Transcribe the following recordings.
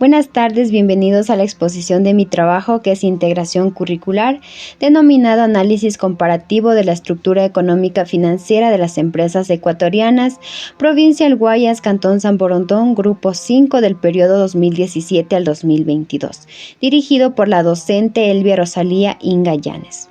Buenas tardes, bienvenidos a la exposición de mi trabajo que es Integración Curricular, denominado Análisis Comparativo de la Estructura Económica Financiera de las Empresas Ecuatorianas, Provincia El Guayas, Cantón San Borondón, Grupo 5 del periodo 2017 al 2022, dirigido por la docente Elvia Rosalía Inga Llanes.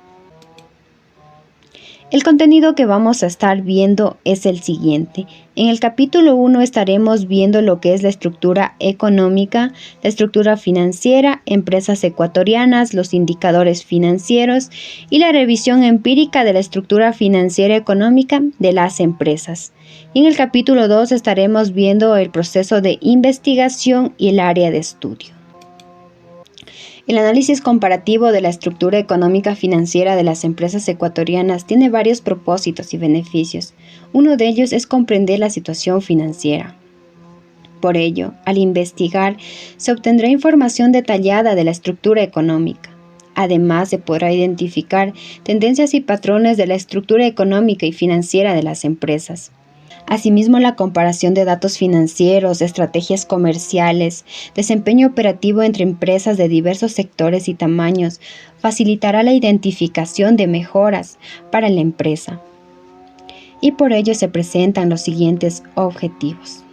El contenido que vamos a estar viendo es el siguiente. En el capítulo 1 estaremos viendo lo que es la estructura económica, la estructura financiera, empresas ecuatorianas, los indicadores financieros y la revisión empírica de la estructura financiera económica de las empresas. Y en el capítulo 2 estaremos viendo el proceso de investigación y el área de estudio. El análisis comparativo de la estructura económica financiera de las empresas ecuatorianas tiene varios propósitos y beneficios. Uno de ellos es comprender la situación financiera. Por ello, al investigar, se obtendrá información detallada de la estructura económica. Además, se podrá identificar tendencias y patrones de la estructura económica y financiera de las empresas. Asimismo, la comparación de datos financieros, estrategias comerciales, desempeño operativo entre empresas de diversos sectores y tamaños facilitará la identificación de mejoras para la empresa. Y por ello se presentan los siguientes objetivos.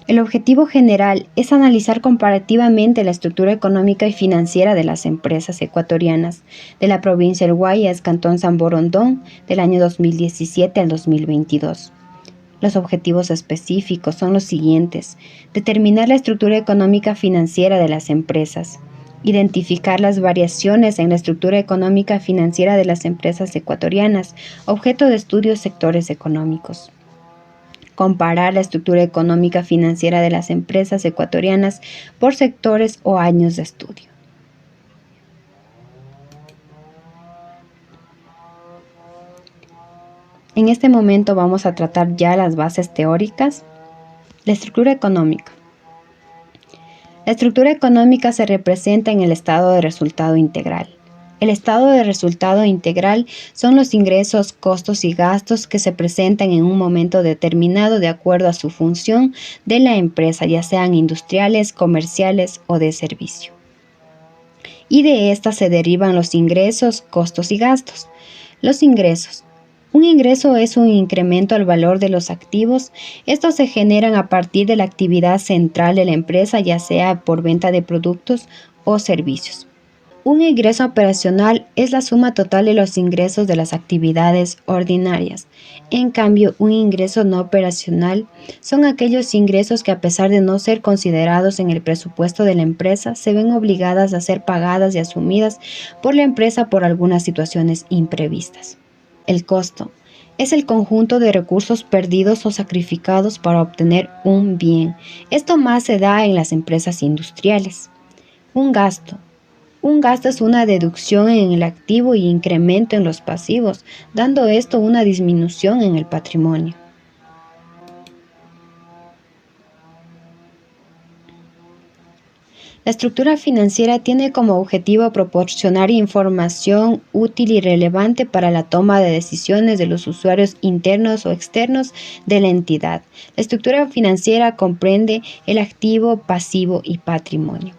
El objetivo general es analizar comparativamente la estructura económica y financiera de las empresas ecuatorianas de la provincia del Guayas, Cantón San Borondón, del año 2017 al 2022. Los objetivos específicos son los siguientes: determinar la estructura económica financiera de las empresas, identificar las variaciones en la estructura económica financiera de las empresas ecuatorianas, objeto de estudios sectores económicos. Comparar la estructura económica financiera de las empresas ecuatorianas por sectores o años de estudio. En este momento vamos a tratar ya las bases teóricas. La estructura económica. La estructura económica se representa en el estado de resultado integral. El estado de resultado integral son los ingresos, costos y gastos que se presentan en un momento determinado de acuerdo a su función de la empresa, ya sean industriales, comerciales o de servicio. Y de estas se derivan los ingresos, costos y gastos. Los ingresos. Un ingreso es un incremento al valor de los activos. Estos se generan a partir de la actividad central de la empresa, ya sea por venta de productos o servicios. Un ingreso operacional es la suma total de los ingresos de las actividades ordinarias. En cambio, un ingreso no operacional son aquellos ingresos que, a pesar de no ser considerados en el presupuesto de la empresa, se ven obligadas a ser pagadas y asumidas por la empresa por algunas situaciones imprevistas. El costo es el conjunto de recursos perdidos o sacrificados para obtener un bien. Esto más se da en las empresas industriales. Un gasto es una deducción en el activo y incremento en los pasivos, dando esto una disminución en el patrimonio. La estructura financiera tiene como objetivo proporcionar información útil y relevante para la toma de decisiones de los usuarios internos o externos de la entidad. La estructura financiera comprende el activo, pasivo y patrimonio.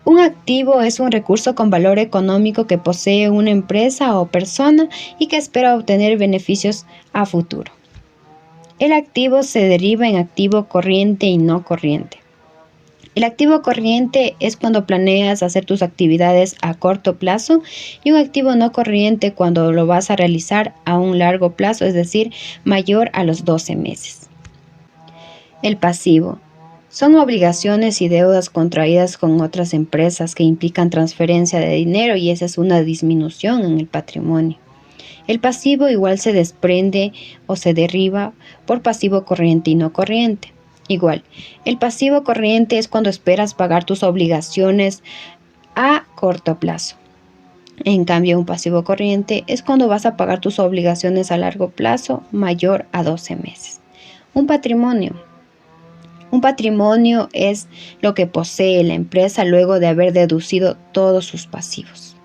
Un activo es un recurso con valor económico que posee una empresa o persona y que espera obtener beneficios a futuro. El activo se deriva en activo corriente y no corriente. El activo corriente es cuando planeas hacer tus actividades a corto plazo y un activo no corriente cuando lo vas a realizar a un largo plazo, es decir, mayor a los 12 meses. El pasivo. Son obligaciones y deudas contraídas con otras empresas que implican transferencia de dinero y esa es una disminución en el patrimonio. El pasivo igual se desprende o se deriva por pasivo corriente y no corriente. Igual, el pasivo corriente es cuando esperas pagar tus obligaciones a corto plazo. En cambio, un pasivo corriente es cuando vas a pagar tus obligaciones a largo plazo mayor a 12 meses. Un patrimonio. Un patrimonio es lo que posee la empresa luego de haber deducido todos sus pasivos.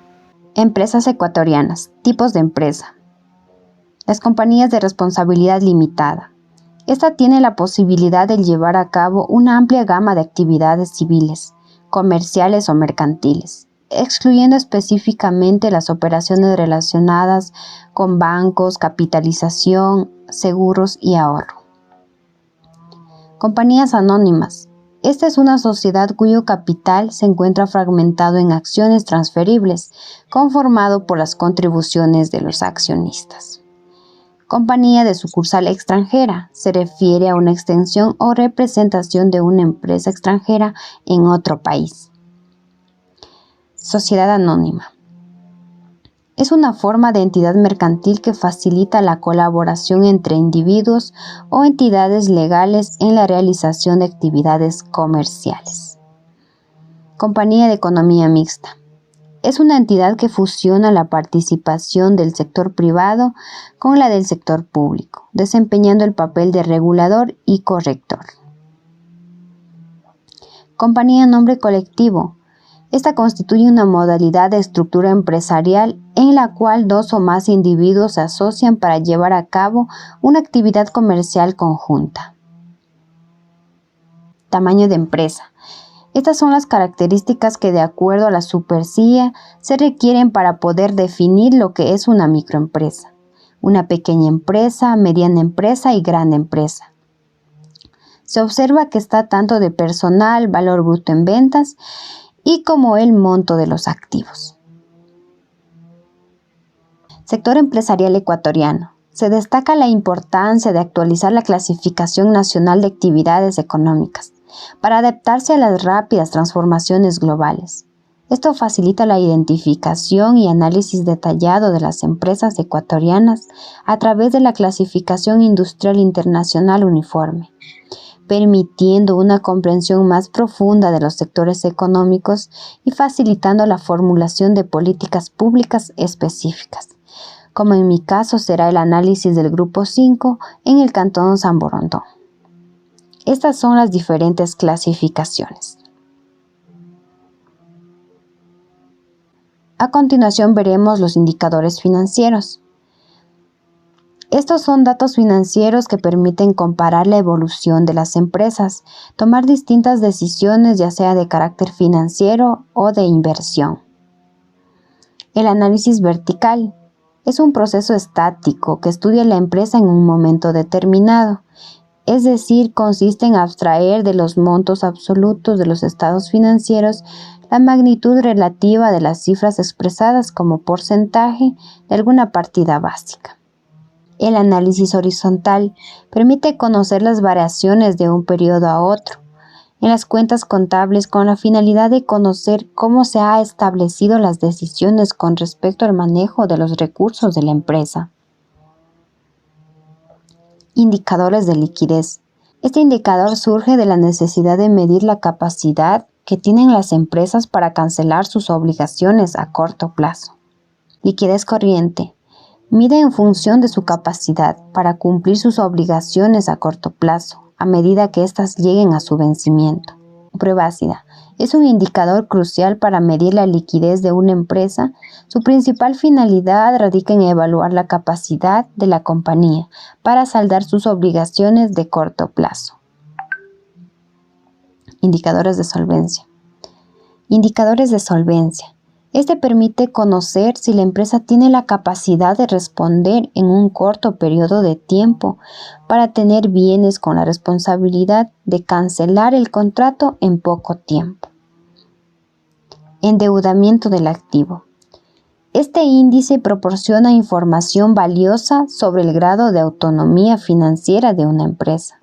Empresas ecuatorianas. Tipos de empresa. Las compañías de responsabilidad limitada. Esta tiene la posibilidad de llevar a cabo una amplia gama de actividades civiles, comerciales o mercantiles, excluyendo específicamente las operaciones relacionadas con bancos, capitalización, seguros y ahorro. Compañías anónimas. Esta es una sociedad cuyo capital se encuentra fragmentado en acciones transferibles, conformado por las contribuciones de los accionistas. Compañía de sucursal extranjera. Se refiere a una extensión o representación de una empresa extranjera en otro país. Sociedad anónima. Es una forma de entidad mercantil que facilita la colaboración entre individuos o entidades legales en la realización de actividades comerciales. Compañía de economía mixta. Es una entidad que fusiona la participación del sector privado con la del sector público, desempeñando el papel de regulador y corrector. Compañía en nombre colectivo. Esta constituye una modalidad de estructura empresarial en la cual dos o más individuos se asocian para llevar a cabo una actividad comercial conjunta. Tamaño de empresa. Estas son las características que, de acuerdo a la supercia, se requieren para poder definir lo que es una microempresa, una pequeña empresa, mediana empresa y grande empresa. Se observa que está tanto de personal, valor bruto en ventas y como el monto de los activos. Sector empresarial ecuatoriano. Se destaca la importancia de actualizar la clasificación nacional de actividades económicas para adaptarse a las rápidas transformaciones globales. Esto facilita la identificación y análisis detallado de las empresas ecuatorianas a través de la clasificación industrial internacional uniforme, permitiendo una comprensión más profunda de los sectores económicos y facilitando la formulación de políticas públicas específicas, como en mi caso será el análisis del Grupo 5 en el Cantón San Borondón. Estas son las diferentes clasificaciones. A continuación veremos los indicadores financieros. Estos son datos financieros que permiten comparar la evolución de las empresas, tomar distintas decisiones ya sea de carácter financiero o de inversión. El análisis vertical es un proceso estático que estudia la empresa en un momento determinado, es decir, consiste en abstraer de los montos absolutos de los estados financieros la magnitud relativa de las cifras expresadas como porcentaje de alguna partida básica. El análisis horizontal permite conocer las variaciones de un periodo a otro en las cuentas contables con la finalidad de conocer cómo se han establecido las decisiones con respecto al manejo de los recursos de la empresa. Indicadores de liquidez. Este indicador surge de la necesidad de medir la capacidad que tienen las empresas para cancelar sus obligaciones a corto plazo. Liquidez corriente. Mide en función de su capacidad para cumplir sus obligaciones a corto plazo, a medida que éstas lleguen a su vencimiento. Prueba ácida. Es un indicador crucial para medir la liquidez de una empresa. Su principal finalidad radica en evaluar la capacidad de la compañía para saldar sus obligaciones de corto plazo. Indicadores de solvencia. Indicadores de solvencia. Este permite conocer si la empresa tiene la capacidad de responder en un corto periodo de tiempo para tener bienes con la responsabilidad de cancelar el contrato en poco tiempo. Endeudamiento del activo. Este índice proporciona información valiosa sobre el grado de autonomía financiera de una empresa.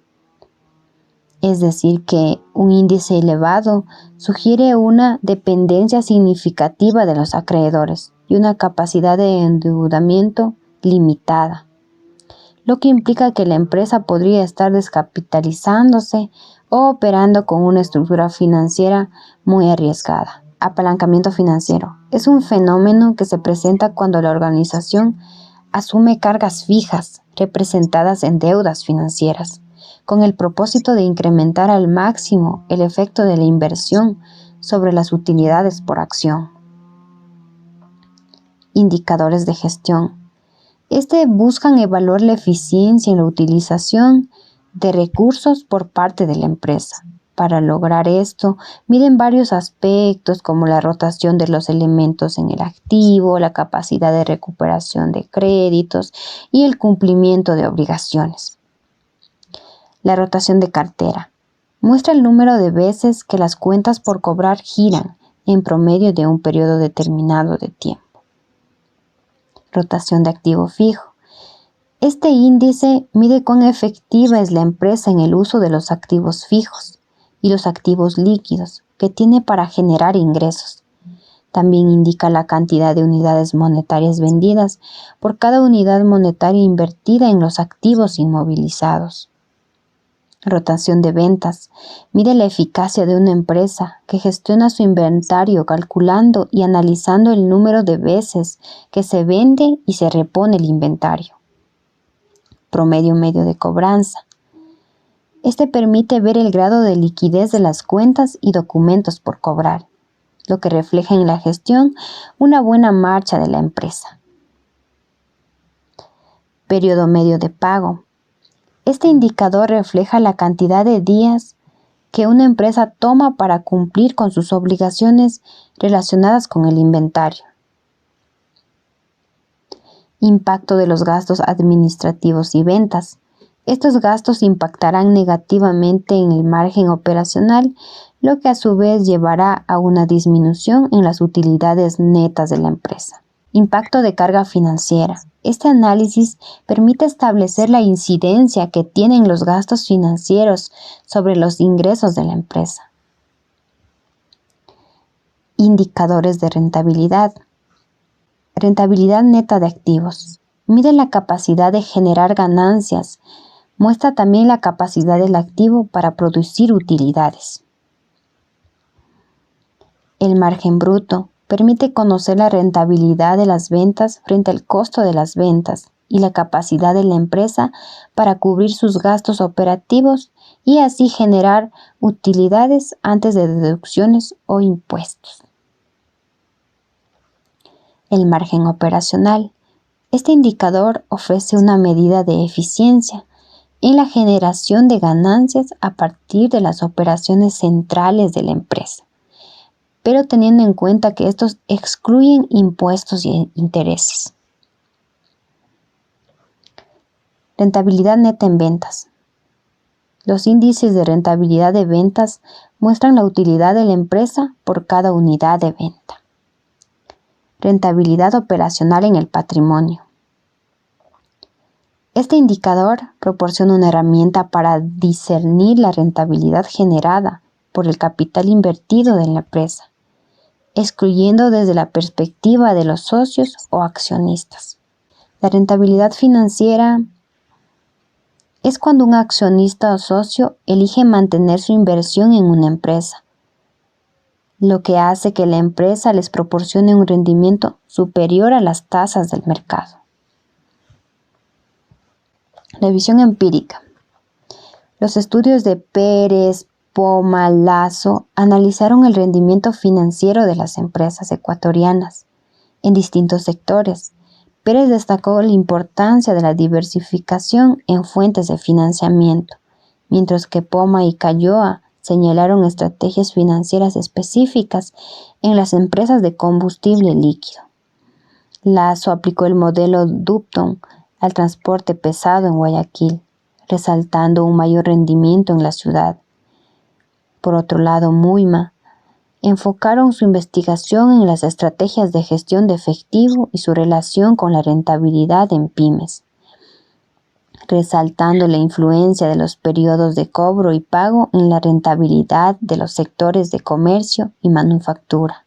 Es decir, que un índice elevado sugiere una dependencia significativa de los acreedores y una capacidad de endeudamiento limitada, lo que implica que la empresa podría estar descapitalizándose o operando con una estructura financiera muy arriesgada. Apalancamiento financiero. Es un fenómeno que se presenta cuando la organización asume cargas fijas representadas en deudas financieras, con el propósito de incrementar al máximo el efecto de la inversión sobre las utilidades por acción. Indicadores de gestión. Buscan evaluar la eficiencia en la utilización de recursos por parte de la empresa. Para lograr esto, miden varios aspectos como la rotación de los elementos en el activo, la capacidad de recuperación de créditos y el cumplimiento de obligaciones. La rotación de cartera muestra el número de veces que las cuentas por cobrar giran en promedio de un periodo determinado de tiempo. Rotación de activo fijo. Este índice mide cuán efectiva es la empresa en el uso de los activos fijos y los activos líquidos que tiene para generar ingresos. También indica la cantidad de unidades monetarias vendidas por cada unidad monetaria invertida en los activos inmovilizados. Rotación de ventas. Mide la eficacia de una empresa que gestiona su inventario calculando y analizando el número de veces que se vende y se repone el inventario. Promedio medio de cobranza. Este permite ver el grado de liquidez de las cuentas y documentos por cobrar, lo que refleja en la gestión una buena marcha de la empresa. Periodo medio de pago. Este indicador refleja la cantidad de días que una empresa toma para cumplir con sus obligaciones relacionadas con el inventario. Impacto de los gastos administrativos y ventas. Estos gastos impactarán negativamente en el margen operacional, lo que a su vez llevará a una disminución en las utilidades netas de la empresa. Impacto de carga financiera. Este análisis permite establecer la incidencia que tienen los gastos financieros sobre los ingresos de la empresa. Indicadores de rentabilidad. Rentabilidad neta de activos. Mide la capacidad de generar ganancias. Muestra también la capacidad del activo para producir utilidades. El margen bruto permite conocer la rentabilidad de las ventas frente al costo de las ventas y la capacidad de la empresa para cubrir sus gastos operativos y así generar utilidades antes de deducciones o impuestos. El margen operacional. Este indicador ofrece una medida de eficiencia en la generación de ganancias a partir de las operaciones centrales de la empresa, pero teniendo en cuenta que estos excluyen impuestos y intereses. Rentabilidad neta en ventas. Los índices de rentabilidad de ventas muestran la utilidad de la empresa por cada unidad de venta. Rentabilidad operacional en el patrimonio. Este indicador proporciona una herramienta para discernir la rentabilidad generada por el capital invertido en la empresa, excluyendo desde la perspectiva de los socios o accionistas. La rentabilidad financiera es cuando un accionista o socio elige mantener su inversión en una empresa, lo que hace que la empresa les proporcione un rendimiento superior a las tasas del mercado. Revisión empírica. Los estudios de Pérez, Poma, Lazo analizaron el rendimiento financiero de las empresas ecuatorianas en distintos sectores. Pérez destacó la importancia de la diversificación en fuentes de financiamiento, mientras que Poma y Cayoa señalaron estrategias financieras específicas en las empresas de combustible líquido. Lazo aplicó el modelo Dupton al transporte pesado en Guayaquil, resaltando un mayor rendimiento en la ciudad. Por otro lado, Muyma enfocaron su investigación en las estrategias de gestión de efectivo y su relación con la rentabilidad en pymes, resaltando la influencia de los periodos de cobro y pago en la rentabilidad de los sectores de comercio y manufactura.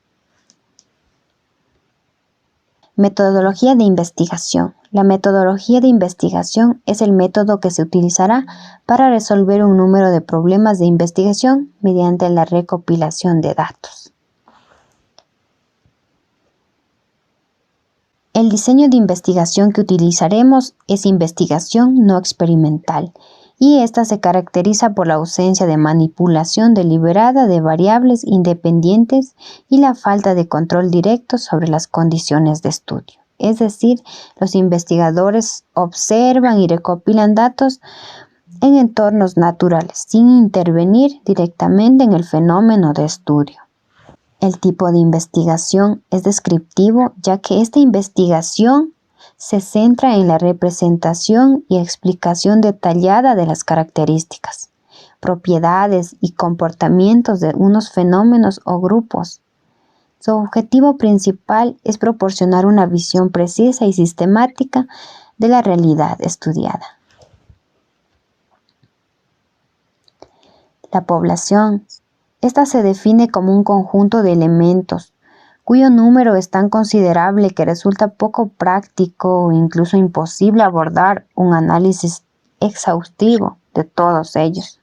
Metodología de investigación. La metodología de investigación es el método que se utilizará para resolver un número de problemas de investigación mediante la recopilación de datos. El diseño de investigación que utilizaremos es investigación no experimental, y esta se caracteriza por la ausencia de manipulación deliberada de variables independientes y la falta de control directo sobre las condiciones de estudio. Es decir, los investigadores observan y recopilan datos en entornos naturales, sin intervenir directamente en el fenómeno de estudio. El tipo de investigación es descriptivo, ya que esta investigación se centra en la representación y explicación detallada de las características, propiedades y comportamientos de unos fenómenos o grupos. Su objetivo principal es proporcionar una visión precisa y sistemática de la realidad estudiada. La población. Esta se define como un conjunto de elementos cuyo número es tan considerable que resulta poco práctico o incluso imposible abordar un análisis exhaustivo de todos ellos.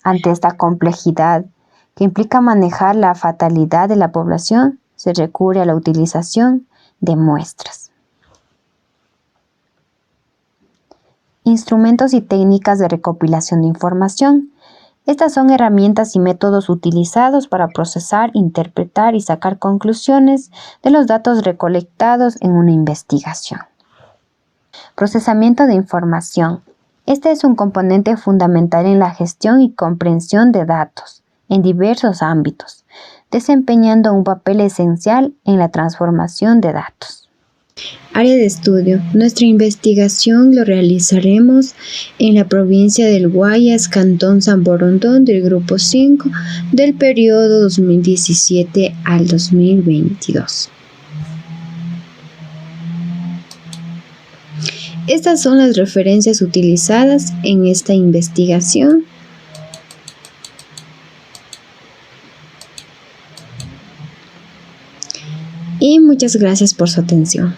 Ante esta complejidad que implica manejar la fatalidad de la población, se recurre a la utilización de muestras. Instrumentos y técnicas de recopilación de información. Estas son herramientas y métodos utilizados para procesar, interpretar y sacar conclusiones de los datos recolectados en una investigación. Procesamiento de información. Este es un componente fundamental en la gestión y comprensión de datos en diversos ámbitos, desempeñando un papel esencial en la transformación de datos. Área de estudio. Nuestra investigación lo realizaremos en la provincia del Guayas, Cantón San Borondón, del Grupo 5, del periodo 2017 al 2022. Estas son las referencias utilizadas en esta investigación. Y muchas gracias por su atención.